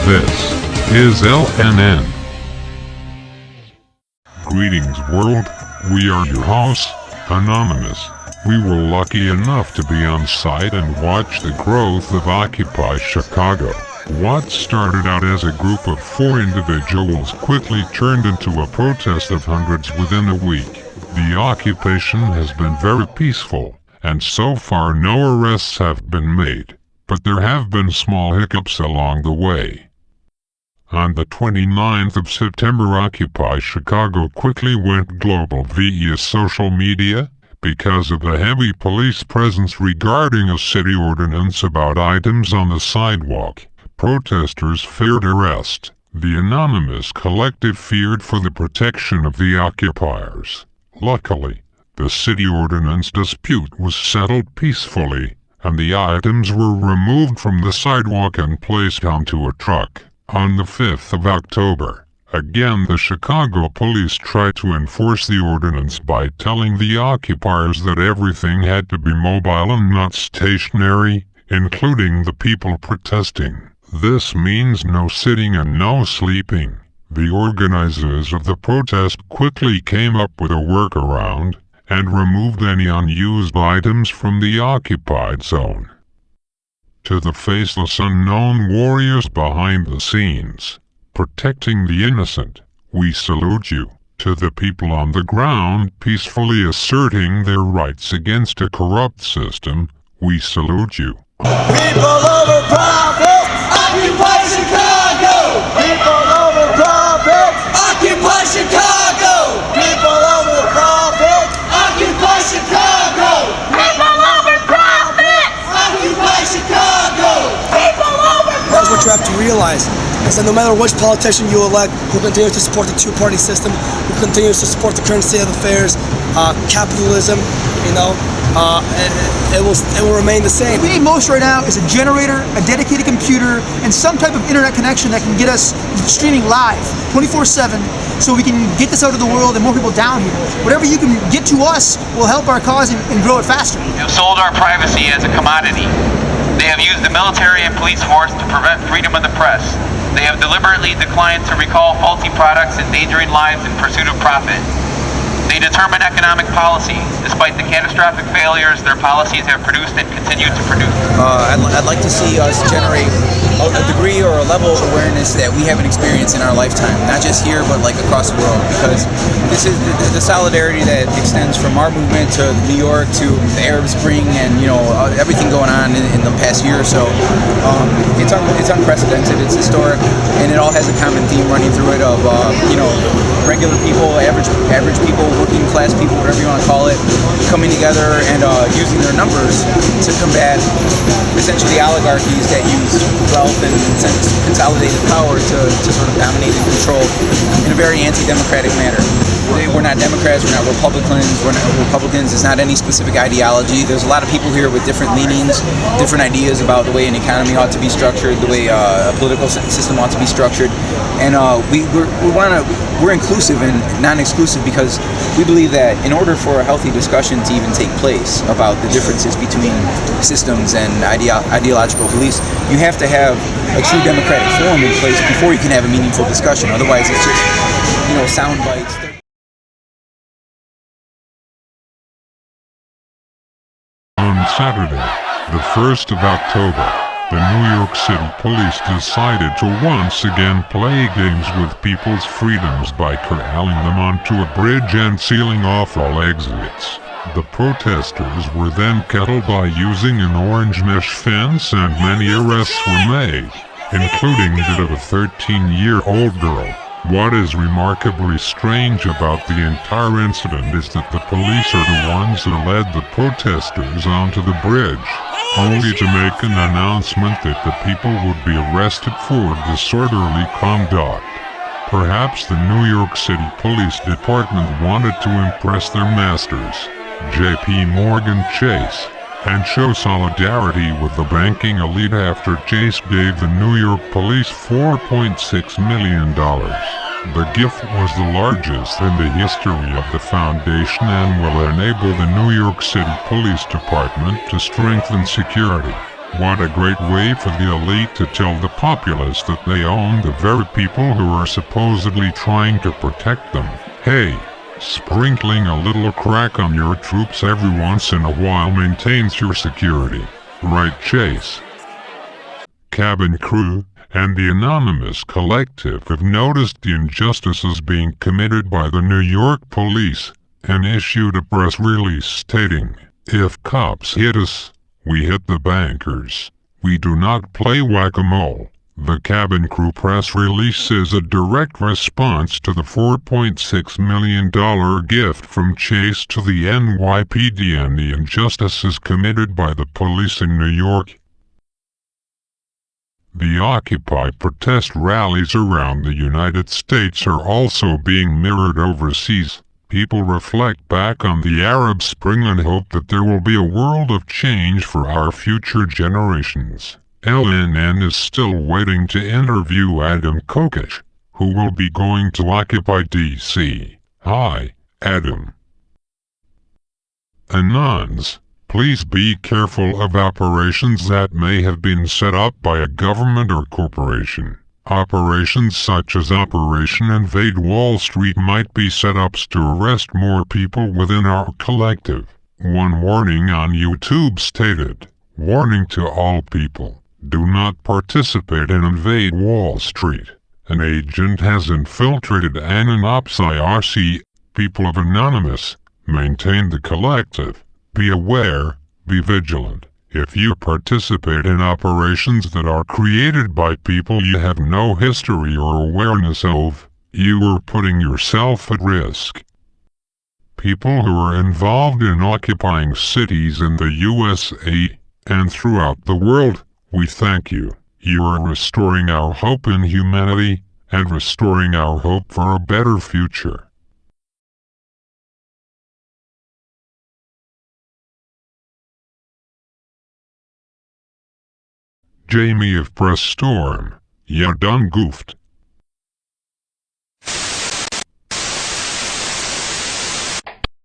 This is LNN. Greetings world, we are your hosts, Anonymous. We were lucky enough to be on site and watch the growth of Occupy Chicago. What started out as a group of 4 individuals quickly turned into a protest of hundreds within a week. The occupation has been very peaceful, and so far no arrests have been made, but there have been small hiccups along the way. On the 29th of September, Occupy Chicago quickly went global via social media because of the heavy police presence regarding a city ordinance about items on the sidewalk. Protesters feared arrest. The Anonymous Collective feared for the protection of the occupiers. Luckily, the city ordinance dispute was settled peacefully, and the items were removed from the sidewalk and placed onto a truck. On the 5th of October, again the Chicago police tried to enforce the ordinance by telling the occupiers that everything had to be mobile and not stationary, including the people protesting. This means no sitting and no sleeping. The organizers of the protest quickly came up with a workaround and removed any unused items from the occupied zone. To the faceless unknown warriors behind the scenes, protecting the innocent, we salute you. To the people on the ground peacefully asserting their rights against a corrupt system, we salute you. People over profit, Occupy Chicago! People over profit, Occupy Chicago! People over profit, Occupy Chicago! People over profit, Occupy Chicago! People over profit! That's what you have to realize, is that no matter which politician you elect, who continues to support the two-party system, who continues to support the current state of affairs, capitalism, it will remain the same. What we need most right now is a generator, a dedicated computer, and some type of internet connection that can get us streaming live 24/7 so we can get this out of the world and more people down here. Whatever you can get to us will help our cause and grow it faster. They have sold our privacy as a commodity. They have used the military and police force to prevent freedom of the press. They have deliberately declined to recall faulty products, endangering lives in pursuit of profit. They determine economic policy, despite the catastrophic failures their policies have produced and continue to produce. I'd like to see us generate a degree or a level of awareness that we haven't experienced in our lifetime, not just here, but like across the world, because this is the solidarity that extends from our movement to New York to the Arab Spring and everything going on in the past year or so. It's unprecedented, it's historic, and it all has a common theme running through it of regular people, average people, working class people, whatever you want to call it, coming together and using their numbers to combat essentially oligarchies that use wealth and consolidated power to sort of dominate and control in a very anti-democratic manner. We're not Democrats, we're not Republicans, it's not any specific ideology. There's a lot of people here with different leanings, different ideas about the way an economy ought to be structured, the way a political system ought to be structured, and we're inclusive and non-exclusive because we believe that in order for a healthy discussion to even take place about the differences between systems and ideological beliefs, you have to have a true democratic forum in place before you can have a meaningful discussion. Otherwise, it's just sound bites. On Saturday, the 1st of October, the New York City police decided to once again play games with people's freedoms by corralling them onto a bridge and sealing off all exits. The protesters were then kettled by using an orange mesh fence, and many arrests were made, including that of a 13-year-old girl. What is remarkably strange about the entire incident is that the police are the ones that led the protesters onto the bridge, only to make an announcement that the people would be arrested for disorderly conduct. Perhaps the New York City Police Department wanted to impress their masters, J.P. Morgan Chase, and show solidarity with the banking elite after Chase gave the New York police $4.6 million. The gift was the largest in the history of the foundation and will enable the New York City Police Department to strengthen security. What a great way for the elite to tell the populace that they own the very people who are supposedly trying to protect them. Hey, sprinkling a little crack on your troops every once in a while maintains your security. Right, Chase? Cabin crew and the Anonymous Collective have noticed the injustices being committed by the New York police and issued a press release stating, "If cops hit us, we hit the bankers. We do not play whack-a-mole." The cabin crew press release is a direct response to the $4.6 million gift from Chase to the NYPD and the injustices committed by the police in New York. The Occupy protest rallies around the United States are also being mirrored overseas. People reflect back on the Arab Spring and hope that there will be a world of change for our future generations. LNN is still waiting to interview Adam Kokesh, who will be going to Occupy DC. Hi, Adam. Anons, please be careful of operations that may have been set up by a government or corporation. Operations such as Operation InvadeWallstreet might be setups to arrest more people within our collective. One warning on YouTube stated, "Warning to all people. Do not participate in InvadeWallstreet. An agent has infiltrated Anonopsy. People of Anonymous, maintain the collective. Be aware, be vigilant. If you participate in operations that are created by people you have no history or awareness of, you are putting yourself at risk." People who are involved in occupying cities in the USA and throughout the world, we thank you. You are restoring our hope in humanity and restoring our hope for a better future. Jamie of Press Storm, ya done goofed.